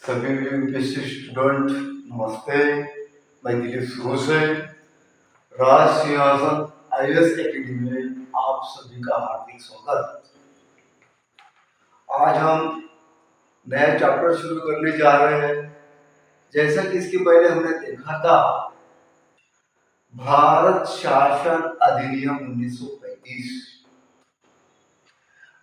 सभी UPSC student नमस्ते। मैं दिलीप सुरू से राज सिंहासन आईएएस एकेडमी में आप सभी का हार्दिक स्वागत। आज हम नया चैप्टर शुरू करने जा रहे हैं। जैसा कि इसके पहले हमने देखा था भारत शासन अधिनियम 1935,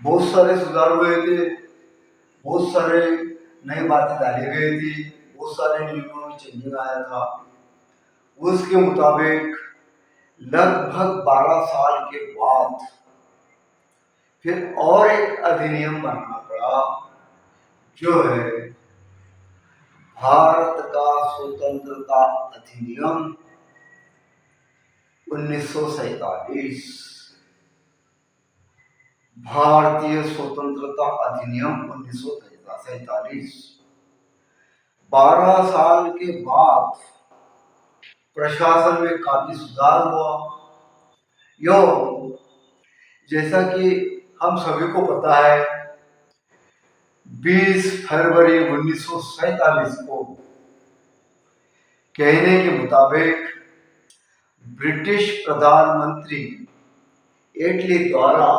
बहुत सारे सुधार हुए थे, बहुत सारे नई बातें डाली गई थी, बहुत सारे नियमों में चेंजिंग आया था। उसके मुताबिक लगभग 12 साल के बाद फिर और एक अधिनियम बनना पड़ा, जो है भारत का स्वतंत्रता अधिनियम 1947। भारतीय स्वतंत्रता अधिनियम 1947। 12 साल के बाद प्रशासन में काफी सुधार हुआ। यो जैसा कि हम सभी को पता है, 20 फरवरी 1947 को कहने के मुताबिक ब्रिटिश प्रधानमंत्री एटली द्वारा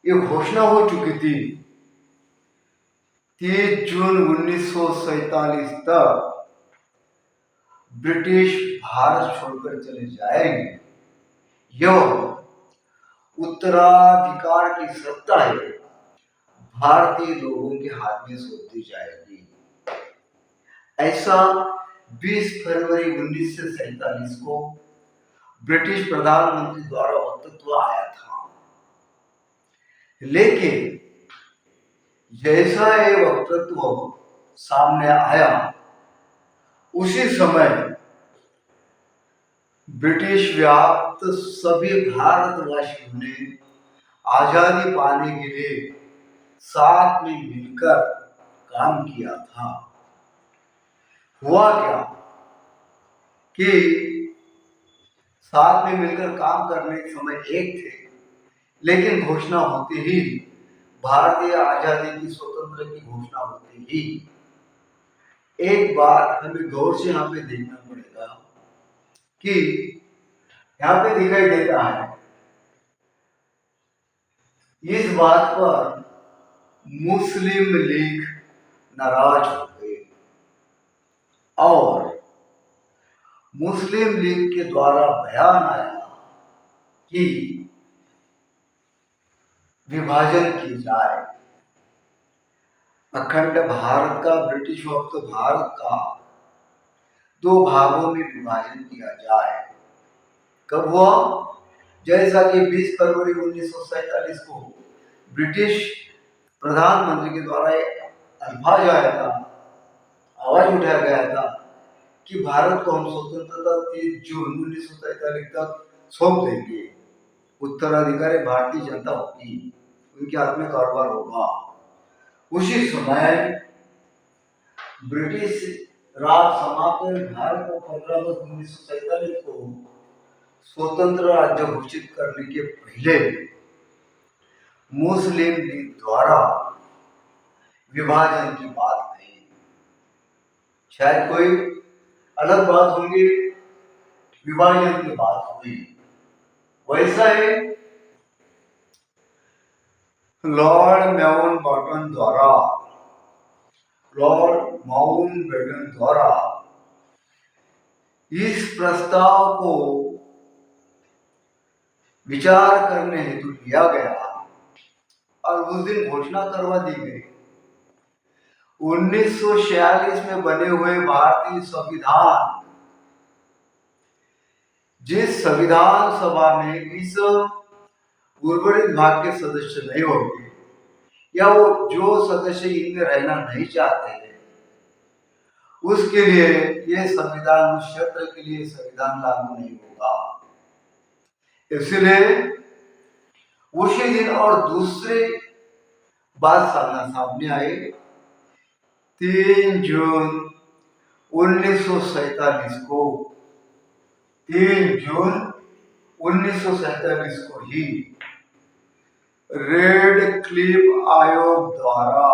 ये घोषणा हो चुकी थी 30 जून 1947 तक ब्रिटिश भारत छोड़कर चले जाएंगे। यह उत्तराधिकार की सत्ता है भारतीय लोगों के हाथ में सौंप दी जाएगी। ऐसा 20 फरवरी 1947 को ब्रिटिश प्रधानमंत्री द्वारा वक्तव्य आया था। लेकिन जैसा ये वक्तव्य सामने आया, उसी समय ब्रिटिश व्याप्त सभी भारतवासियों ने आजादी पाने के लिए साथ में मिलकर काम किया था। हुआ क्या कि साथ में मिलकर काम करने के समय एक थे, लेकिन घोषणा होते ही, भारतीय आजादी की स्वतंत्र की घोषणा होते ही, एक बात हमें गौर से यहाँ पे देखना पड़ेगा कि यहाँ पे दिखाई देता है, इस बात पर मुस्लिम लीग नाराज हो गए और मुस्लिम लीग के द्वारा बयान आया कि विभाजन की जाए, अखंड भारत का, ब्रिटिश वक्त भारत का 2 भागों में विभाजन किया जाए। कब हुआ? जैसा कि 20 फरवरी 1947 को ब्रिटिश प्रधानमंत्री के द्वारा अल्फाज आया था, आवाज उठाया गया था कि भारत को हम स्वतंत्रता 30 जून 1947 तक सौंप देंगे, उत्तराधिकारी भारतीय जनता होगी, उनके हाथ में कारोबार होगा। उसी समय ब्रिटिश राज समाप्त हुए, भारत को 15 अगस्त 1947 को स्वतंत्र राज्य घोषित करने के पहले मुस्लिम लीग द्वारा विभाजन की बात कही। शायद कोई अलग बात होगी, विभाजन की बात हुई। वैसा ही लॉर्ड माउंटबेटन द्वारा इस प्रस्ताव को विचार करने हेतु लिया गया और उस दिन घोषणा करवा दी गई। 1946 में बने हुए भारतीय संविधान, जिस संविधान सभा में इस उर्वरित भाग के सदस्य नहीं होंगे या वो जो सदस्य इनमें रहना नहीं चाहते हैं, उसके लिए ये संविधान, उस क्षेत्र के लिए संविधान लागू नहीं होगा। इसलिए उसी दिन और दूसरी बात सामने आई, 3 जून 1947 को 3 जून 1947 को ही रेड क्लिफ आयोग द्वारा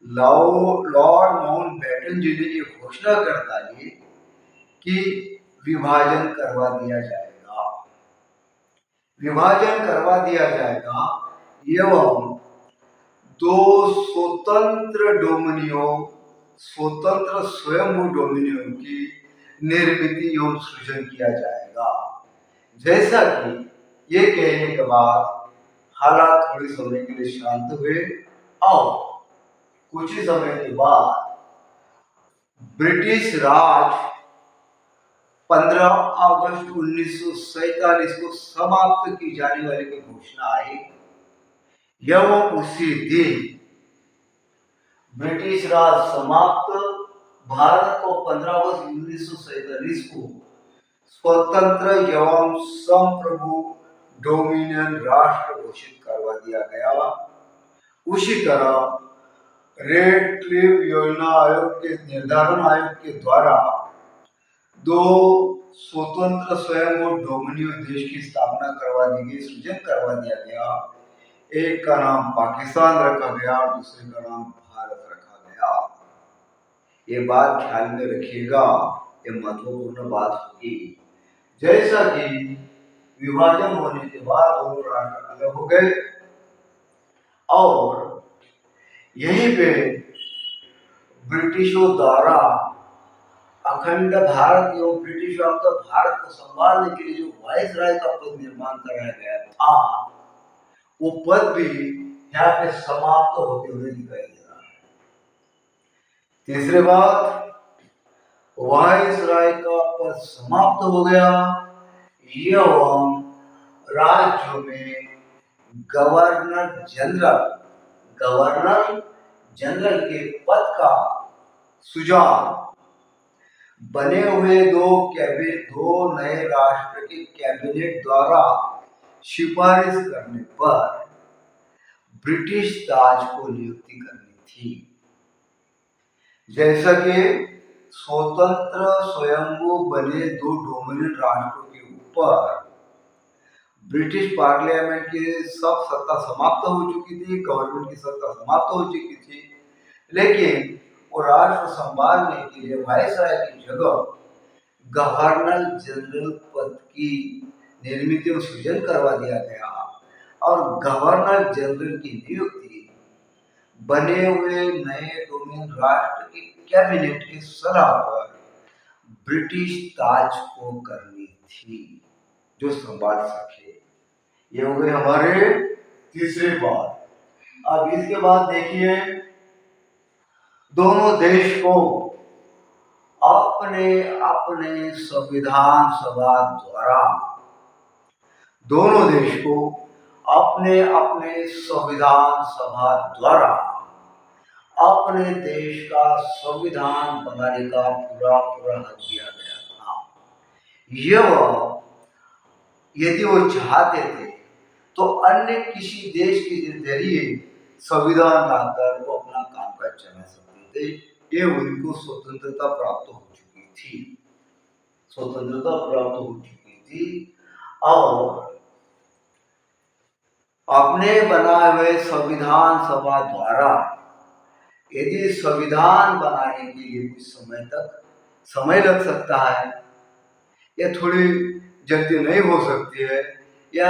लॉर्ड माउंटबेटन जी ने ये घोषणा कर डाली कि विभाजन करवा दिया जाएगा, विभाजन करवा दिया जाएगा एवं दो स्वतंत्र डोमिनियों, स्वतंत्र स्वयंभू डोमिनियों की निर्मित एवं सृजन किया जाएगा। जैसा कि ये कहने के बाद हालात थोड़ी समय के लिए शांत हुए और कुछ ही समय के बाद ब्रिटिश राज 15 अगस्त 1947 को समाप्त की जाने वाली की घोषणा आई। एवं उसी दिन ब्रिटिश राज समाप्त, भारत को 15 अगस्त 1947 को स्वतंत्र एवं संप्रभु डोमिनियन राष्ट्र घोषित करवा दिया गया। उसी तरह रेड क्लिफ योजना आयोग के निर्धारण आयोग के द्वारा दो स्वतंत्र स्वयं डोमिनियो देश की स्थापना करवा दी गई, सृजन करवा दिया गया। एक का नाम पाकिस्तान रखा गया और दूसरे का नाम भारत रखा गया। ये बात ख्याल में रखिएगा, ये महत्वपूर्ण बात होगी। जैसा कि विभाजन होने के बाद दोनों राष्ट्र अलग हो गए और यहीं पे ब्रिटिशों द्वारा अखंड भारत एवं ब्रिटिशों का भारत को संभालने के लिए जो वायसराय का पद निर्माण कराया गया था, वो पद भी यहाँ पे समाप्त होते हुए दिखाई दे रहा है। तीसरी बात, वायसराय का पद समाप्त हो गया एवं राज्यों में गवर्नर जनरल के पद का सुझाव बने हुए दो नए राष्ट्र के कैबिनेट द्वारा सिफारिश करने पर ब्रिटिश ताज को नियुक्ति करनी थी। जैसा कि स्वतंत्र स्वयंभू बने दो डोमिनियन राष्ट्रों के ऊपर ब्रिटिश पार्लियामेंट की सब सत्ता समाप्त हो चुकी थी, गवर्नमेंट की सत्ता समाप्त हो चुकी थी, लेकिन वो राष्ट्र संभालने के लिए वायसराय की जगह गवर्नर जनरल पद की निर्मित और सृजन करवा दिया गया और गवर्नर जनरल की नियुक्ति बने हुए नए डोमिनियन राष्ट्र के कैबिनेट की सलाह पर ब्रिटिश ताज को करनी थी, जो संभाल सके। ये हो गए हमारे तीसरे बात। अब इसके बाद देखिए, दोनों देश को अपने अपने संविधान सभा द्वारा, दोनों देश को अपने अपने संविधान सभा द्वारा अपने देश का संविधान बनाने का पूरा हक दिया गया था। यदि वो चाहते थे तो अन्य किसी देश के जरिए संविधान लाकर वो अपना कामकाज चला सकते थे। ये उनको स्वतंत्रता प्राप्त हो चुकी थी, और अपने बनाए हुए संविधान सभा द्वारा यदि संविधान बनाने के लिए कुछ समय लग सकता है या थोड़ी जल्दी नहीं हो सकती है, या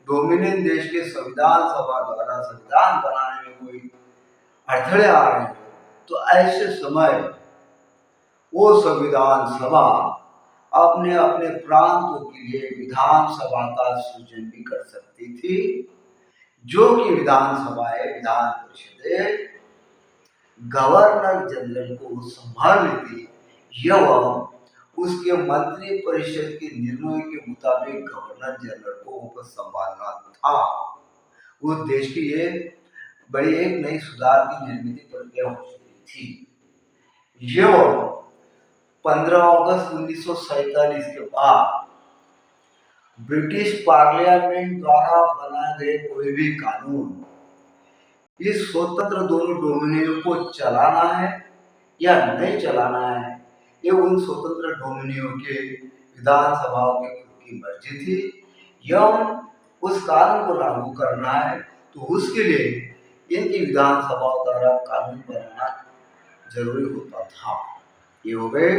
डोमिनियन देश के संविधान सभा द्वारा संविधान बनाने में कोई अड़थड़े आ रहे हैं, तो ऐसे समय वो संविधान सभा अपने अपने प्रांतों के लिए विधानसभा का सृजन भी कर सकती थी, जो कि विधानसभाएं, विधान परिषदें गवर्नर जनरल को संभालनी थी एवं उसके मंत्री परिषद के निर्णय के मुताबिक गवर्नर जनरल को ऊपर संभालना था। उस देश की ये बड़ी एक नई सुधार की निर्मित प्रक्रिया हो चुकी थी। एवं 15 अगस्त 1947 के बाद ब्रिटिश पार्लियामेंट द्वारा बनाए गए कोई भी कानून इस स्वतंत्र दोनों डोमिनियन को चलाना है या नहीं चलाना है, ये उन स्वतंत्र डोमिनियन के विधानसभाओं की खुद की मर्जी थी। एवं उस कानून को लागू करना है तो उसके लिए इनकी विधानसभाओं द्वारा कानून बनाना जरूरी होता था। ये हो गए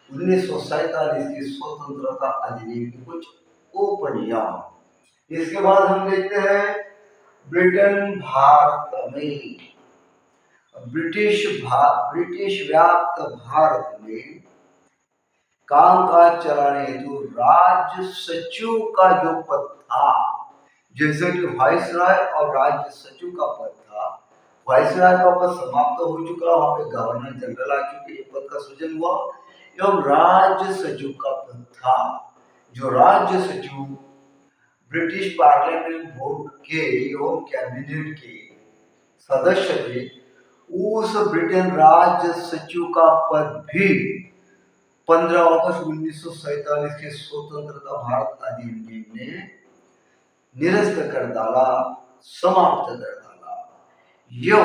1947 की स्वतंत्रता अधिनियम के कुछ उपनियम। इसके बाद हम देखते हैं ब्रिटेन भारत में ब्रिटिश व्याप्त भारत में कामकाज चलाने हेतु राज्य सचिव का जो पद था, जैसे कि वाइसराय और राज्य सचिव का पद था, वाइसराय का पद समाप्त हो चुका, वहां पे गवर्नर जनरल आ चुके, ये पद का सृजन हुआ। एवं राज्य सचिव का पद था, जो राज्य सचिव ब्रिटिश पार्लियामेंट बोर्ड के एवं कैबिनेट के सदस्य थे। उस ब्रिटेन राज्य सचिव का पद भी 15 अगस्त 1947 के स्वतंत्रता भारत अधिनियम ने निरस्त कर डाला, समाप्त कर डाला। यह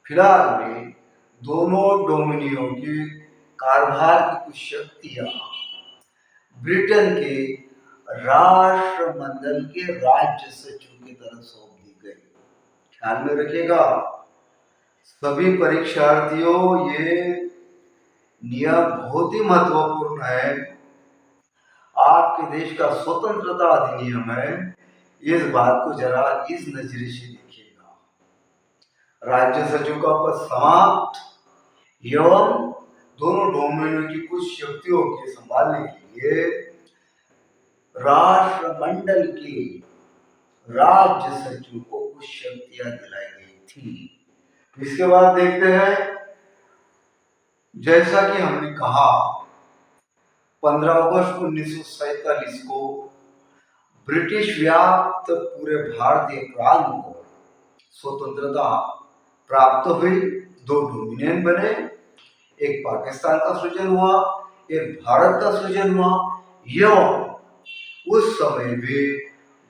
फिलहाल में दोनों डोमिनियों के कारभार की कुछ शक्तियां ब्रिटेन के राष्ट्रमंडल के राज्य सचिव की तरफ सौंप दी गई। ख्याल में रखिएगा सभी परीक्षार्थियों, ये नियम बहुत ही महत्वपूर्ण है। आपके देश का स्वतंत्रता अधिनियम है, इस बात को जरा इस नजरिए से देखिएगा। राज्य सचिव का पद समाप्त एवं दोनों डोमेनों की कुछ शक्तियों के संभालने के लिए राष्ट्रमंडल के राज्य सचिव को कुछ शक्तियां दिलाई गई थी। इसके बाद देखते हैं, जैसा कि हमने कहा 15 अगस्त 1947 को ब्रिटिश व्याप्त पूरे भारतीय प्रांत को स्वतंत्रता प्राप्त हुई। दो डोमिनियन बने, एक पाकिस्तान का सृजन हुआ, एक भारत का सृजन हुआ। एवं उस समय भी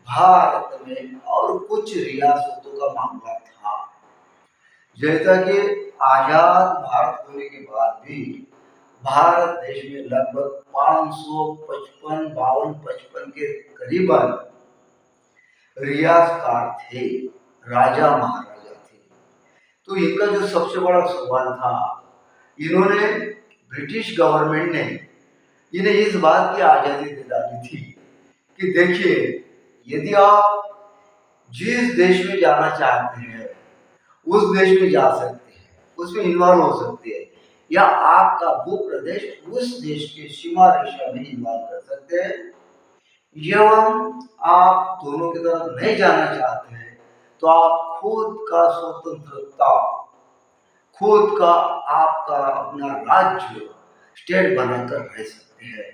भारत में और कुछ रियासतों का मामला था। जैसा कि आजाद भारत होने के बाद भी भारत देश में लगभग 555 के करीबन रियासतकार थे, राजा महाराजा थे। तो इनका जो सबसे बड़ा सवाल था, इन्होंने ब्रिटिश गवर्नमेंट ने इन्हें इस बात की आजादी दे डाली थी कि देखिए, यदि आप जिस देश में जाना चाहते हैं उस देश में जा सकते हैं, उसमें इन्वॉल्व हो सकते हैं, या आपका भू प्रदेश उस देश के सीमा रेखा में इन्वॉल्व कर सकते हैं। एवं आप दोनों की तरफ नहीं जाना चाहते हैं तो आप खुद का स्वतंत्रता, खुद का आपका अपना राज्य स्टेट बनाकर रह सकते हैं।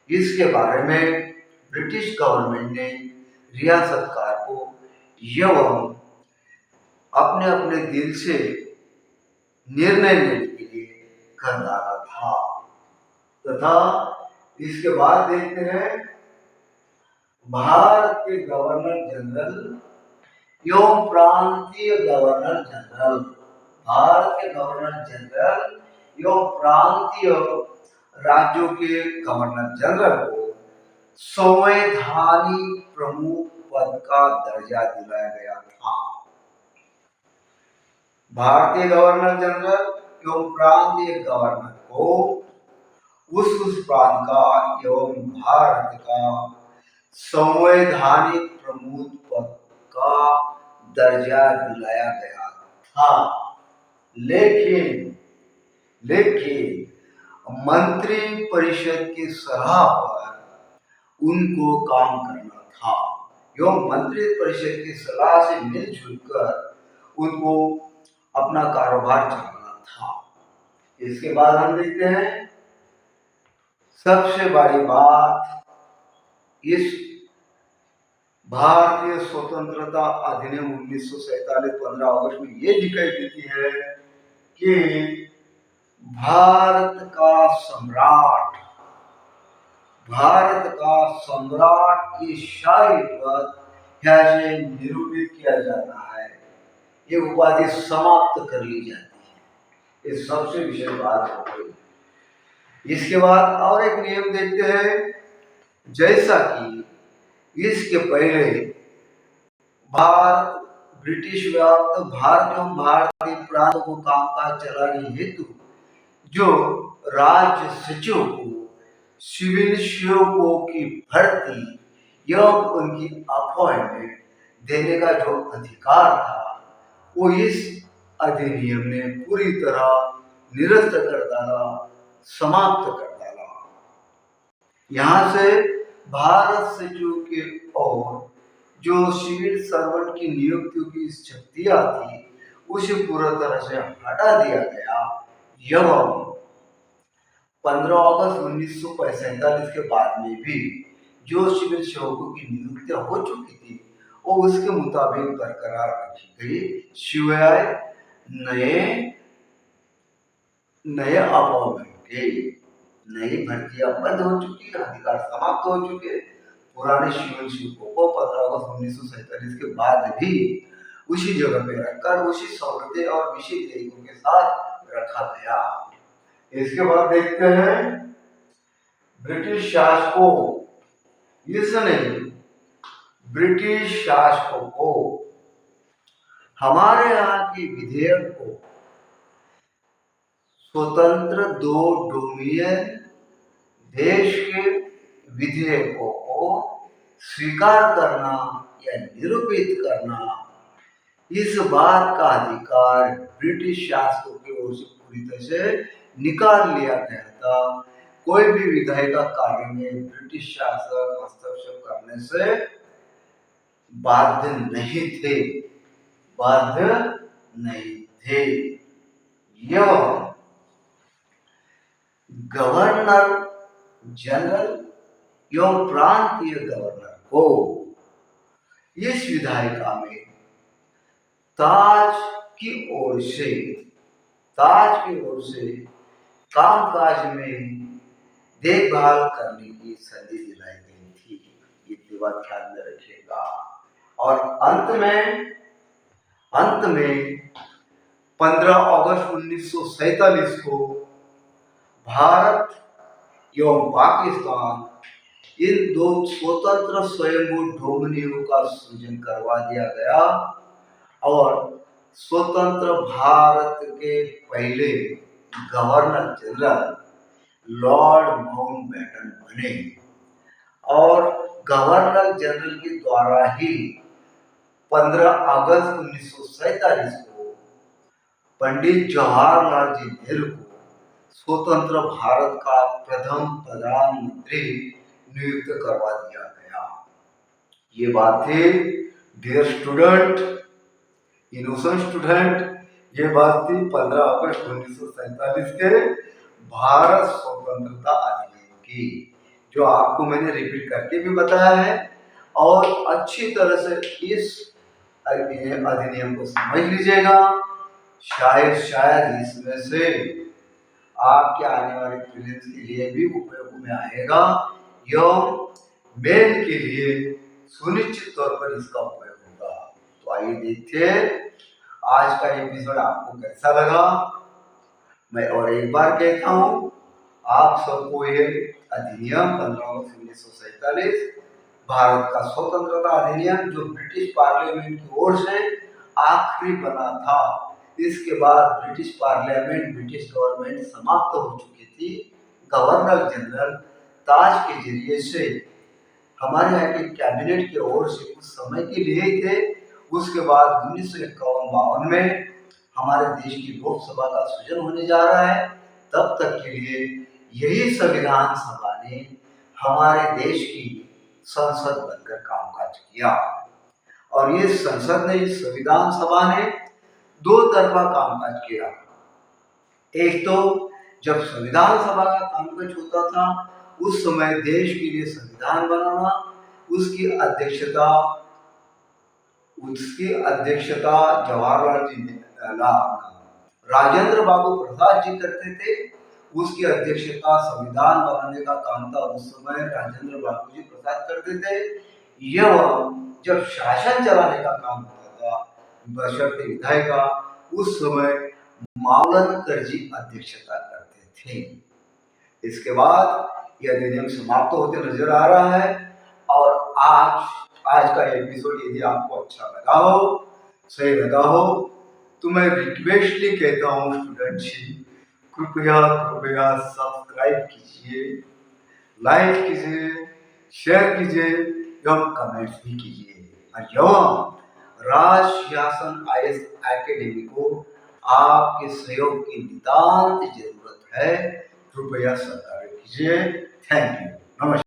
इसके बारे में ब्रिटिश गवर्नमेंट ने रियासतकार को एवं अपने अपने दिल से निर्णय लेने के लिए कर डाला था। तथा इसके बाद देखते हैं, भारत के गवर्नर जनरल एवं प्रांतीय गवर्नर जनरल, भारत के गवर्नर जनरल एवं प्रांतीय राज्यों के गवर्नर जनरल को संवैधानिक प्रमुख पद का दर्जा दिलाया गया था। भारतीय गवर्नर जनरल एवं प्रांतीय गवर्नर को उस प्रांत का एवं भारत का संवैधानिक प्रमुख पद का दर्जा दिलाया गया था। लेकिन मंत्री परिषद की सलाह पर उनको काम करना था, एवं मंत्री परिषद की सलाह से मिलजुल कर उनको अपना कारोबार चलाना था। इसके बाद हम देखते हैं, सबसे बड़ी बात इस भारतीय स्वतंत्रता अधिनियम 1947 15 अगस्त में ये दिखाई देती है कि भारत सम्राट की शाही पद ऐसे निरूपित किया जाता है, ये उपाधि समाप्त कर ली जाती है। ये सबसे विशेष बात हो गई। इसके बाद और एक नियम देखते हैं, जैसा कि इसके पहले ब्रिटिश व्याप्त भारत एवं भारतीय प्रांतों को कामकाज चलाने हेतु जो राज्य सचिव को सिविल सेवकों की भर्ती एवं उनकी अपॉइंटमेंट देने का जो अधिकार था वो इस अधिनियम ने पूरी तरह निरस्त कर डाला, समाप्त कर डाला। यहाँ से भारत सचिव के और जो सिविल सर्वेंट की नियुक्तियों की शक्तियां थी उसे पूरी तरह से हटा दिया गया एवं 15 अगस्त 1947 के बाद में भी जो सिविल सेवकों की नियुक्तियां हो चुकी थी वो उसके मुताबिक बरकरार रखी गई, सिवाय नए नए अपॉइंटमेंट के। नई भर्तियां बंद हो चुकी है, अधिकार समाप्त हो चुके। पुराने सिविल सेवकों को 15 अगस्त 1947 के बाद भी उसी जगह पे रखकर उसी सहूलतें और विशेष तरीकों के साथ रखा गया। इसके बाद देखते हैं ब्रिटिश शासकों, इसने ब्रिटिश शासकों को हमारे यहाँ के विधेयक को स्वतंत्र दो डोमिनियन देश के विधेयकों को स्वीकार करना या निरूपित करना, इस बात का अधिकार ब्रिटिश शासकों की ओर से पूरी तरह से निकाल लिया गया था। कोई भी विधायी का कार्य में ब्रिटिश शासक हस्तक्षेप करने से बाध्य नहीं थे, बाध्य नहीं थे। यह गवर्नर जनरल एवं प्रांतीय गवर्नर को इस विधायिका में ताज की ओर से कामकाज में देखभाल करने की संधि दिलाई गई थी। ये बात ख्याल में रखिएगा। और अंत में 15 अगस्त 1947 को भारत एवं पाकिस्तान इन दो स्वतंत्र स्वयंभू डोमिनियों का सृजन करवा दिया गया और स्वतंत्र भारत के पहले गवर्नर जनरल लॉर्ड माउंटबेटन बने और गवर्नर जनरल के द्वारा ही 15 अगस्त 1947 को पंडित जवाहरलाल जी नेहरू को स्वतंत्र भारत का प्रथम प्रधानमंत्री नियुक्त करवा दिया गया। ये बात थी डियर स्टूडेंट, इनोसेंट स्टूडेंट, ये बात थी 15 अगस्त 1947 के भारत स्वतंत्रता अधिनियम की, जो आपको मैंने रिपीट करके भी बताया है और अच्छी तरह से इस अधिनियम को समझ लीजिएगा। शायद इसमें से आपके आने वाले प्रीलिम्स के लिए भी उपयोग में आएगा एवं मेन के लिए सुनिश्चित तौर पर इसका उपयोग होगा। तो आइए देखते हैं आज का एपिसोड आपको कैसा लगा। मैं और एक बार कहता हूँ, आप सबको ये अधिनियम 15 अगस्त 1947 भारत का स्वतंत्रता अधिनियम जो ब्रिटिश पार्लियामेंट की ओर से आखिरी बना था, इसके बाद ब्रिटिश पार्लियामेंट, ब्रिटिश गवर्नमेंट समाप्त हो चुकी थी। गवर्नर जनरल ताज के जरिए से हमारे यहाँ के कैबिनेट की ओर से कुछ समय के लिए ही थे। उसके बाद 1951-52 में हमारे देश की लोकसभा का सृजन होने जा रहा है। तब तक के लिए यही संविधान सभा ने हमारे देश की संसद बनकर कामकाज किया और ये संसद ने, इस संविधान सभा ने दो तरफा कामकाज किया। एक तो जब संविधान सभा का कामकाज होता था उस समय देश के लिए संविधान बनाना, उसकी अध्यक्षता जवाहरलाल जी राजेंद्र बाबू प्रसाद जी करते थे। उसकी अध्यक्षता संविधान बनाने का काम था उस समय राजेंद्र बाबू जी प्रसाद करते थे। यह जब शासन चलाने का काम होता था बशर्ते विधायिका, उस समय मावलनकर जी अध्यक्षता करते थे। इसके बाद यह अधिनियम समाप्त होते नजर आ रहा है और आज का एपिसोड यदि आपको अच्छा लगा हो सही लगा हो तो मैं रिक्वेस्टली कहता हूँ स्टूडेंट जी, कृपया कृपया सब्सक्राइब कीजिए, लाइक कीजिए, शेयर कीजिए एवं कमेंट्स भी कीजिए। और एवं राज शासन IAS एकेडमी को आपके सहयोग की नितांत जरूरत है। कृपया सहकार्य कीजिए। Thank you. नमस्कार।